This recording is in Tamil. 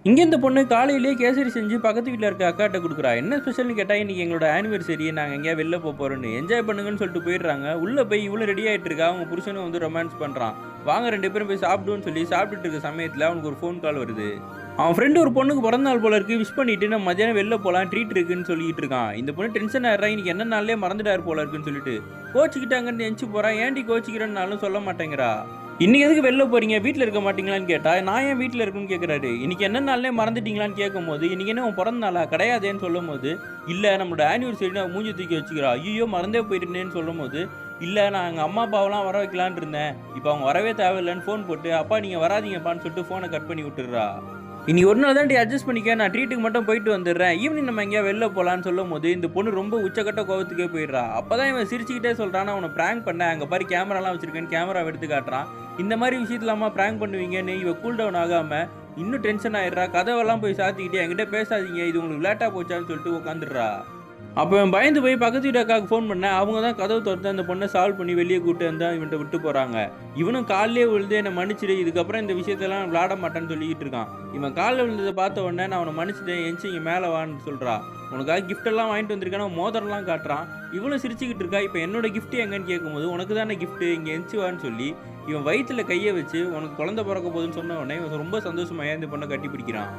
இங்க இந்த பொண்ணு காலையிலேயே கேசரி செஞ்சு பக்கத்து வீட்ல இருக்க அக்காட்ட குடுக்குறா. என்ன ஸ்பெஷல்னு கேட்டா, இன்னைக்கு எங்களோட ஆனிவர்சரி. நாங்க எங்கேயாவது வெளில போறோம்ன்னு. என்ஜாய் பண்ணுங்கன்னு சொல்லிட்டு போயிடுறாங்க. உள்ள போய் இவளும் ரெடி ஆயிட்டு இருக்கா. அவங்க புருஷனும் வந்து ரொமான்ஸ் பண்றான். வாங்க 2 பேரும் போய் சாப்பிடுவோம்ன்னு சொல்லி சாப்பிட்டுட்டு இருக்க சமயத்துல அவனுக்கு ஒரு ஃபோன் கால் வருது. அவன் ஃப்ரெண்ட் ஒரு பொண்ணுக்கு பிறந்த நாள் போல இருக்கு. விஷ் பண்ணிட்டு நம்ம மதியானம் வெளில போலாம் ட்ரீட் இருக்குன்னு சொல்லிட்டு இருக்கான். இந்த பொண்ணு டென்ஷன் ஆயிடுறா. இன்னைக்கு என்ன நாள்லயே மறந்துட்டாரு போல இருக்குன்னு சொல்லிட்டு கோச்சிக்கிட்டு அங்கிருந்து எந்திச்சு போறா. ஏன்டி கோச்சிக்கிறேன்னாலும் சொல்ல மாட்டேங்கிறா. இன்னைக்கு எதுக்கு வெளில போறீங்க? வீட்ல இருக்க மாட்டீங்களான்னு கேட்டா, நான் ஏன் வீட்ல இருக்கணும்னு கேட்குறாரு. இன்னைக்கு என்ன நாள்னே மறந்துட்டீங்களான்னு கேட்கும்போது, இன்னைக்கு என்ன உன் பிறந்த நாளா? கிடையாதேன்னு சொல்லும்போது, இல்ல நம்மளோட ஆனிவர்சரின்னு அவ மூஞ்சி தூக்கி வச்சுக்கிறா. ஐய்யயோ! மறந்தே போயிட்டேனேன்னு சொல்லும்போது, இல்ல நான் எங்க அம்மா அப்பாவெல்லாம் வர வைக்கலான்னு இருந்தேன். இப்ப அவங்க வரவே தேவையில்லன்னு ஃபோன் போட்டு, அப்பா நீங்க வராதீங்கப்பான்னு சொல்லிட்டு ஃபோன கட் பண்ணி விட்டுர்றா. இன்னைக்கு ஒரு நாள் தான்டி அட்ஜஸ்ட் பண்ணிக்க. நான் ட்ரீட்டுக்கு மட்டும் போயிட்டு வந்துடுறேன். ஈவினிங் நம்ம எங்கேயாவது வெளில போலான்னு சொல்லும்போது, இந்த பொண்ணு ரொம்ப உச்சக்கட்ட கோவத்துக்கே போயிடுறா. அப்பதான் இவன் சிரிச்சுக்கிட்டே சொல்றான், நான் உன்ன பிராங்க் பண்ணேன். அங்க பாரு கேமராலாம் வச்சிருக்கேன்னு கேமராவ எடுத்து காட்டுறான். இந்த மாரி விஷயத்துலலாமா பிராங்க் பண்ணுவீங்கன்னு இவ கூல் டவுன் ஆகாம, இன்னும் டென்ஷன் ஆயிடுறா. கதவெல்லாம் போய் சாத்திக்கிட்டு என்கிட்ட பேசாதீங்க. இது உங்களுக்கு விளையாட்டா போச்சான்னு சொல்லிட்டு உட்காந்துடுறா. அப்போ இவன் பயந்து போய் பக்கத்து வீட்டு அக்காவுக்கு ஃபோன் பண்ணேன். அவங்க தான் கதவு தொறந்து அந்த பொண்ணை சால்வ் பண்ணி வெளியே கூட்டு வந்து இவன்ட்ட விட்டு போறாங்க. இவனும் கால்லயே விழுந்து என்னை மன்னிச்சிடு. இதுக்கப்புறம் இந்த விஷயத்தெல்லாம் விளையாட மாட்டேன்னு சொல்லிக்கிட்டு இருக்கான். இவன் காலில் விழுந்ததை பார்த்த உடனே நான் அவனை மன்னிச்சிட்டேன். எந்திச்சு இங்கே மேலே வான்னு சொல்றா. உனக்காக கிஃப்ட் எல்லாம் வாங்கிட்டு வந்திருக்கான மோதிரம்லாம் காட்டுறான். இவளும் சிரிச்சுக்கிட்டு இருக்கா. இப்போ என்னோட கிஃப்ட் எங்கன்னு கேட்கும்போது, உனக்கு தானே கிஃப்ட் இங்கே எந்திச்சு வான்னு சொல்லி இவன் வயிற்றுல கையை வச்சு உனக்கு குழந்தை பிறக்க போகுதுன்னு சொன்ன உடனே இவன் ரொம்ப சந்தோஷமா இந்த பொண்ணை கட்டி பிடிக்கிறான்.